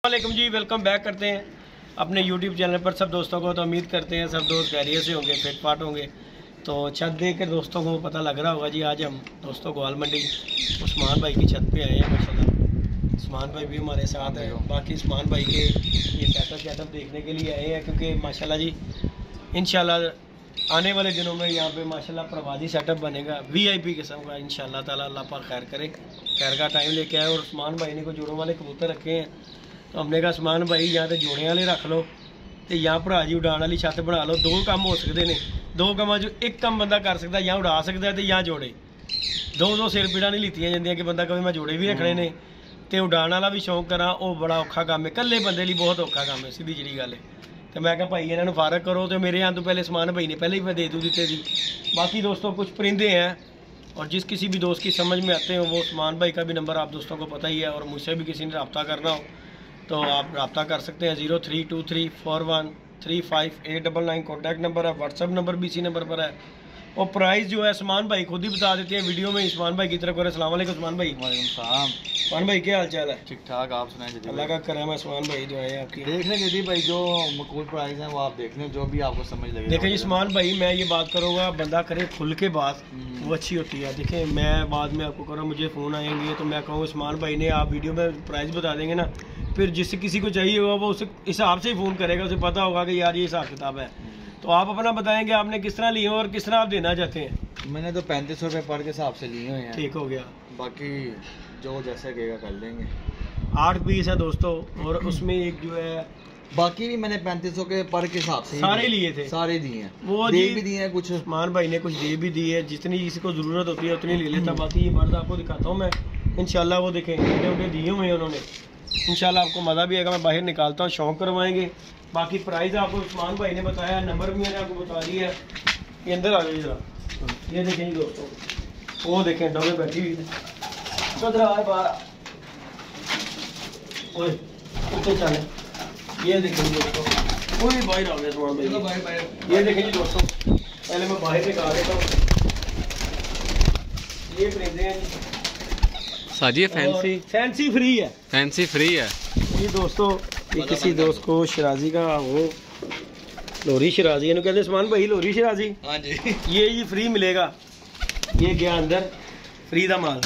वालेकुम जी, welcome back करते हैं अपने यूट्यूब चैनल पर सब दोस्तों को। तो उम्मीद करते हैं सब दोस्त खैरियत से होंगे, फिट फाट होंगे। तो छत देख कर दोस्तों को पता लग रहा होगा जी, आज हम दोस्तों ग्वाल मंडी उस्मान भाई की छत पे आए हैं। माशाल्लाह उस्मान भाई भी हमारे साथ हैं। बाकी उस्मान भाई के ये सेटअप देखने के लिए आए हैं, क्योंकि माशाल्लाह जी इंशाल्लाह आने वाले दिनों में यहाँ पे माशाल्लाह प्रवादी सेटअप बनेगा VIP किस्म का। इंशाल्लाह ताला अल्लाह पाक खैर करे, खैर का टाइम लेके आए। और उस्मान भाई ने कोई जोड़ों वाले कबूतर रखे हैं, तो हमने कहा उस्मान भाई यहाँ तो जोड़े वाले रख लो, तो यहाँ भरा जी उड़ान वाली छत बना लो। दो काम हो सकते हैं, दो काम जो एक काम बंदा कर सकता, यहाँ उड़ा सकता है तो यहाँ जोड़े। दो सिर पीड़ा नहीं लीतियां जांदियां कि बंदा कभी मैं जोड़े भी रखने ने तो उड़ान वाला भी शौक करा, वो बड़ा औखा काम है, कल्ले बंदे लिए बहुत औखा काम है, सीधी जी गल है। तो मैं कहा भाई इन्होंने फारग करो, तो मेरे यहाँ तो पहले उस्मान भाई ने पहले ही मैं दे दूँ दिते जी। बाकी दोस्तों कुछ परिंदे हैं, और जिस किसी भी दोस्त की समझ में आते हो वो उस्मान भाई का भी नंबर आप दोस्तों को पता ही है, और मुझसे भी किसी ने रब्ता करना हो तो आप रब्ता कर सकते हैं। 0323413589 कॉन्टैक्ट नंबर है, व्हाट्सअप नंबर भी इसी नंबर पर है। और प्राइस जो है उस्मान भाई खुद ही बता देते हैं वीडियो में। उस्मान भाई की तरफ करें। अस्सलाम वालेकुम उस्मान भाई। उस्मान भाई क्या हाल चाल है? ठीक ठाक, आप सुनाएं? अल्लाह का करम है उस्मान भाई, जो है आपकी देख लें जदी भाई, जो मकबूल प्राइस है वो आप देख लें, जो भी आपको समझ लगे। देखिए उस्मान भाई, मैं ये बात करूँगा, बंदा करे खुल के बात वो अच्छी होती है। देखिए मैं बाद में आपको करूँ, मुझे फ़ोन आएंगे तो मैं कहूँ उस्मान भाई ने आप वीडियो में प्राइस बता देंगे ना, फिर जिससे किसी को चाहिए होगा वो उस हिसाब से ही फ़ोन करेगा, उसे पता होगा कि यार ये हिसाब किताब है। तो आप अपना बताएंगे आपने किस तरह लिए और किस तरह आप देना चाहते हैं। मैंने तो 3500 रुपये पर के हिसाब से लिए हुए हैं। ठीक हो गया, बाकी जो जैसा कहेगा कर लेंगे। 8 पीस है दोस्तों, और उसमें एक जो है बाकी भी मैंने 3500 के पर के हिसाब से सारे लिए थे, सारे दिए हैं, वो दे भी दिए हैं कुछ। उस्मान भाई ने कुछ दे भी दी है, जितनी जिसको ज़रूरत होती है उतनी ले लेता। बाकी ये बर्ड आपको दिखाता हूँ मैं इंशाल्लाह, वो देखें उन्हें दिए हुए हैं उन्होंने। इंशाल्लाह आपको मज़ा भी आएगा। मैं बाहर निकालता हूँ, शौक करवाएंगे। बाकी प्राइस आपको उस्मान भाई ने बताया, नंबर भी मैंने आपको बता दिया है। ये अंदर आ जाइए जरा, ये देखें दोस्तों, वो देखें डबे बैठी हुई है बाहर, चले। ये देखें दोस्तों, पूरी बाहर आ गया उस्मान भाई। ये देखें जी दोस्तों, पहले मैं बाहर निकाल देता हूँ। ये परिंदे हैं साजी, फैंसी फ्री है, फैंसी फ्री है ये दोस्तों। ये किसी दोस्त को शराजी का वो लोरी शराजी कहते हैं उस्मान भाई, लोरी शराजी। हाँ जी, ये जी फ्री मिलेगा, ये गया अंदर फ्री का माल।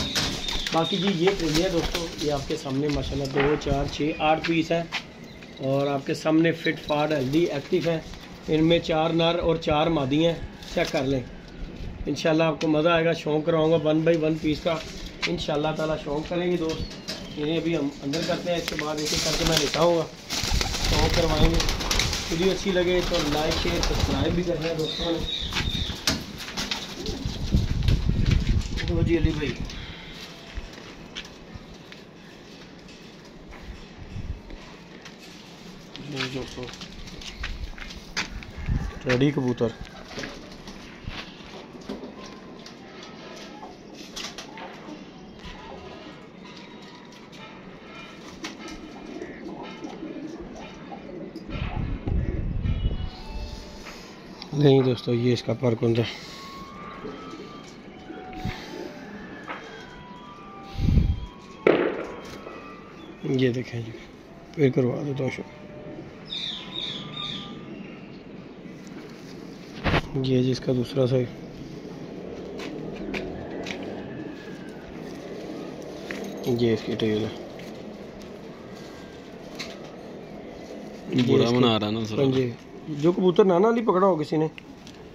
बाकी जी ये परिंदे हैं दोस्तों, ये आपके सामने माशाल्लाह 2 4 6 8 पीस है, और आपके सामने फिट फाट हेल्दी एक्टिव है। इनमें 4 नर और 4 मादी हैं, चेक कर लें। इंशाल्लाह आपको मज़ा आएगा। शौक कराऊंगा 1 बाई 1 पीस का, इंशाल्लाह ताला शौक करेंगे दोस्त। इन्हें अभी हम अंदर करते हैं, इसके बाद एक एक करके मैं लेता हूँ, शौक करवाएंगे। वीडियो अच्छी लगे तो लाइक शेयर सब्सक्राइब भी करना है दोस्तों ने। तो जी अली भाई दोस्तों रेडी कबूतर, नहीं दोस्तों ये इसका पर कौन सा ये देखें जी, फिर करवा दो शो। ये जिसका दूसरा साइड, ये इसकी टेल है, बुरा बना रहा ना सर जी। जो कबूतर नाना वाली पकड़ा हो किसी ने,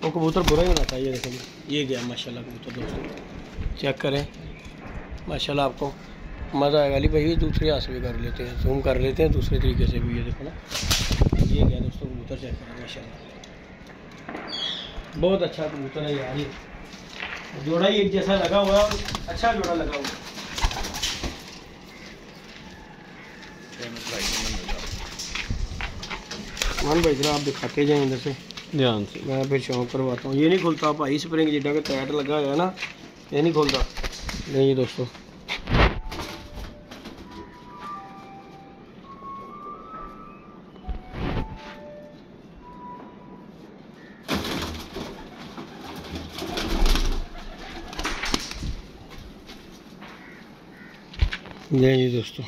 वो कबूतर बुरा ही बनाता है। ये देखें, ये गया माशाल्लाह कबूतर दोस्तों, चेक करें माशाल्लाह, आपको मज़ा आएगा। अली भाई दूसरे हाथ से भी कर लेते हैं, जूम कर लेते हैं दूसरे तरीके से भी। ये देखो ना, ये गया दोस्तों कबूतर, चेक करें माशाल्लाह, बहुत अच्छा कबूतर है यार। ये जोड़ा ही एक जैसा लगा हुआ है, अच्छा जोड़ा लगा हुआ है। मान भाई जरा आप दिखाते जाए अंदर से ध्यान से, मैं फिर शौक करवाता हूँ। ये नहीं खुलता भाई, स्प्रिंग जिड्डा का टाइट लगा हुआ है ना, ये नहीं खुलता। नहीं दोस्तों ये दोस्तों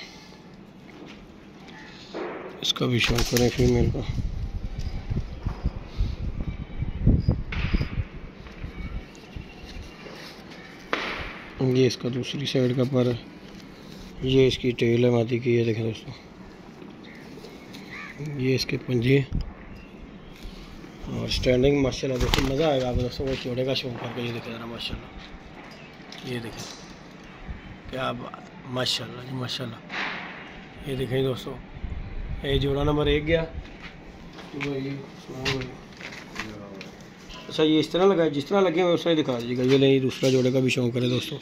इसका भी शौक करें फीमेल का। ये इसका दूसरी साइड का पर है, ये इसकी टेल है मादी की। ये देखें दोस्तों, ये इसके पंजे और स्टैंडिंग माशाल्लाह देखिए मज़ा आएगा आपको दोस्तों। वो जोड़े का शौक करके ये देखें ज़रा माशाल्लाह, ये देखें क्या बात, माशाल्लाह जी माशाल्लाह। ये देखें दोस्तों, ये जोड़ा नंबर 1 गया। अच्छा ये इस तरह लगा है, जिस तरह लगे हुए उस तरह दिखा दीजिएगा। ये नहीं दूसरा जोड़े का भी शौक करे दोस्तों।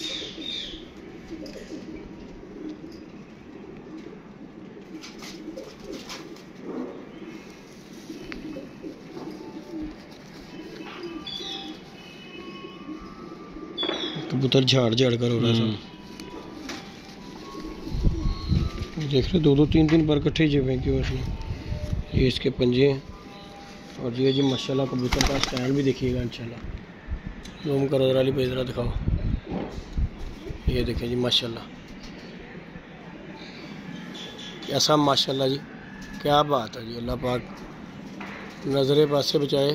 कबूतर झाड़ झाड़ कर हो रहा है सब। देख रहे 2-2 3-3 बार इकट्ठे जब हैं क्यों इसने। ये इसके पंजे हैं और ये जी माशाल्लाह कबूतर का स्टैंड भी देखिएगा इंशाल्लाह। जूम करो जरा पे ज़रा दिखाओ। ये देखें जी माशाल्लाह, ऐसा माशाल्लाह जी, क्या बात है जी। अल्लाह पाक नज़रे पास से बचाए,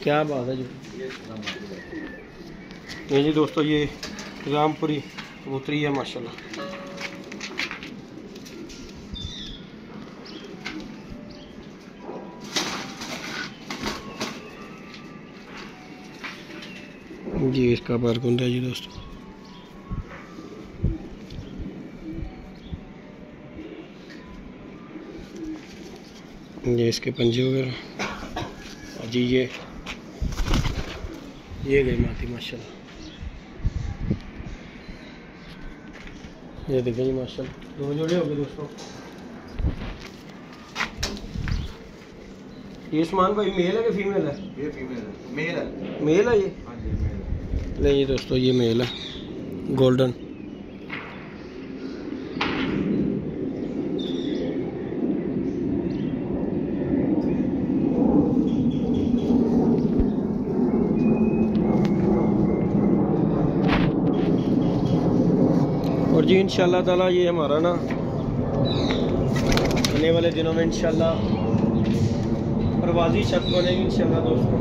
क्या बात है जी। ये जी दोस्तों, ये रामपुरी कबूतरी है माशाल्लाह। जी इसका बारकुंद है जी दोस्तों। ये इसके पंजे वगैरह और जी ये गई माती माशाल्लाह। ये देखें जी माशाल्लाह 2 जोड़े हो गए दोस्तों। ये उस्मान भाई मेल है कि फीमेल है? ये फीमेल है, मेल है। मेल है ये? हाँ जी मेल है। नहीं दोस्तों ये मेल है, गोल्डन। और जी इंशाल्लाह ताला ये हमारा ना आने वाले दिनों में इंशाल्लाह परवाज़ी छत बनेगी इंशाल्लाह दोस्तों।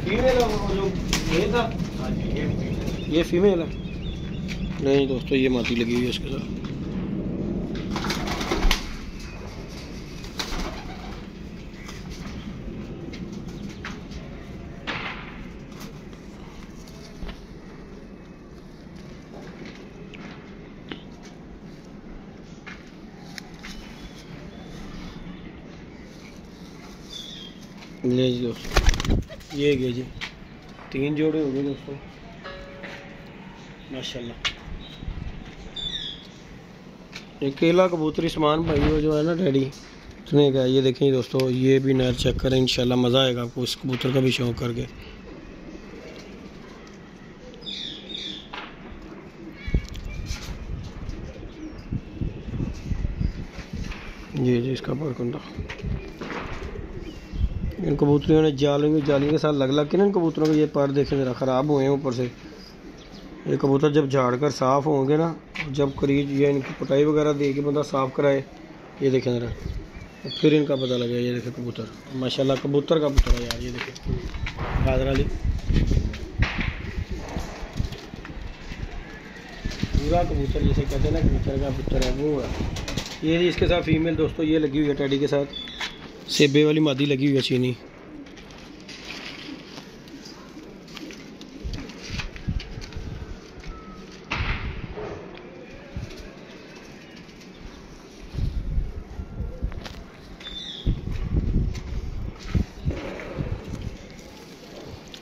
फीमेल है वो जो ये था? हाँ जी ये फीमेल है? नहीं दोस्तों ये मादी लगी हुई है इसके साथ। ले जी दोस्तों, ये गए जी 3 जोड़े हो गए दोस्तों माशाल्लाह। एक केला कबूतरी समान भाई वो जो है ना डैडी उसने कहा। ये देखें दोस्तों, ये भी नर चेक करें इंशाल्लाह, मज़ा आएगा आपको इस कबूतर का भी शौक करके। ये जी इसका बरकुंदा। इन कबूतरियों ने जाली के साथ लग के ना इन कबूतरों के ये पर देखें ज़रा ख़राब हुए हैं ऊपर से। ये कबूतर जब झाड़ कर साफ़ होंगे ना, जब करीब ये इनकी पटाई वगैरह दे के बंदा साफ़ कराए, ये देखें ज़रा, तो फिर इनका पता लगे। ये देखें कबूतर माशाल्लाह, कबूतर का पुत्र है यार। ये देखें गाजर वाली पूरा कबूतर जिसे कहते हैं ना, कबूतर का पुत्र है वो है। ये जी इसके साथ फीमेल दोस्तों ये लगी हुई है टैडी के साथ, सेबे वाली मादी लगी हुई है चीनी।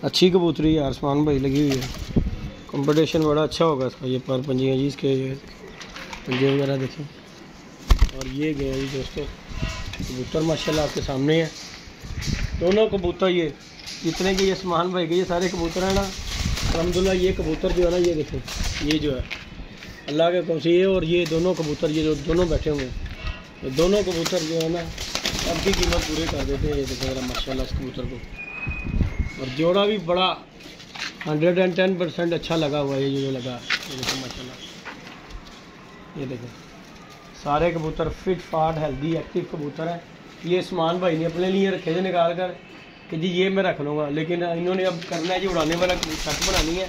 अच्छी कबूतरी यार आसमान भाई लगी हुई है। कंपटीशन बड़ा अच्छा होगा इसका। ये पर पंजे हैं जी इसके, ये पंजे वगैरह देखें। और ये गए जी दोस्तों कबूतर माशाल्लाह आपके सामने है। दोनों कबूतर ये जितने के ये आसमान भाई के ये सारे कबूतर हैं ना, अल्हम्दुलिल्लाह। ये कबूतर जो है ना, ये देखें, ये जो है अल्लाह के हुक्म से ये और ये दोनों कबूतर, ये जो दोनों बैठे हुए हैं, ये दोनों कबूतर जो है ना सबकी कीमत पूरी कर देते हैं। ये देखें ज़रा माशाल्लाह इस कबूतर को। और जोड़ा भी बड़ा 110% अच्छा लगा हुआ है। ये जो लगा, ये देखो माशाल्लाह, ये देखो सारे कबूतर फिट फाट हेल्दी एक्टिव कबूतर है। ये उस्मान भाई ने अपने लिए रखे थे निकाल कर कि जी ये मैं रख लूँगा, लेकिन इन्होंने अब करना है जी उड़ाने वाला छत बनानी है,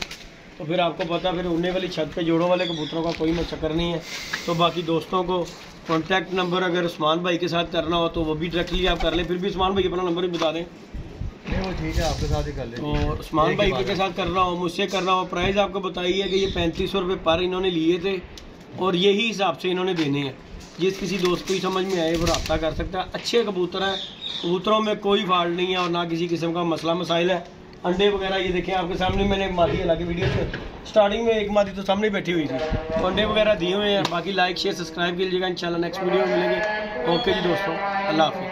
तो फिर आपको पता फिर उड़ने वाली छत पे जोड़ों वाले कबूतरों का कोई चक्कर नहीं है। तो बाकी दोस्तों को कॉन्टैक्ट नंबर अगर उस्मान भाई के साथ करना हो तो वो भी डायरेक्टली आप कर लें, फिर भी उस्मान भाई अपना नंबर भी बता दें। नहीं वो ठीक है, आपके साथ ही कर लें। तो उस्मान भाई के साथ करना हो, मुझसे करना हो, प्राइस आपको बताइए कि ये 3500 रुपये पर इन्होंने लिए थे और यही हिसाब से इन्होंने देने हैं। जिस किसी दोस्त को ही समझ में आए वो रब्ता कर सकता है। अच्छे कबूतर हैं, कबूतरों में कोई फॉल्ट नहीं है और ना किसी किस्म का मसला मसाइल है। अंडे वगैरह ये देखें आपके सामने, मैंने मादी हालांकि वीडियो से स्टार्टिंग में एक मादी तो सामने बैठी हुई थी, तो अंडे वगैरह दिए हुए हैं। बाकी लाइक शेयर सब्सक्राइब कीजिएगा, इंशाल्लाह नेक्स्ट वीडियो में मिलेंगे। ओके जी दोस्तों, अल्लाह हाफिज़।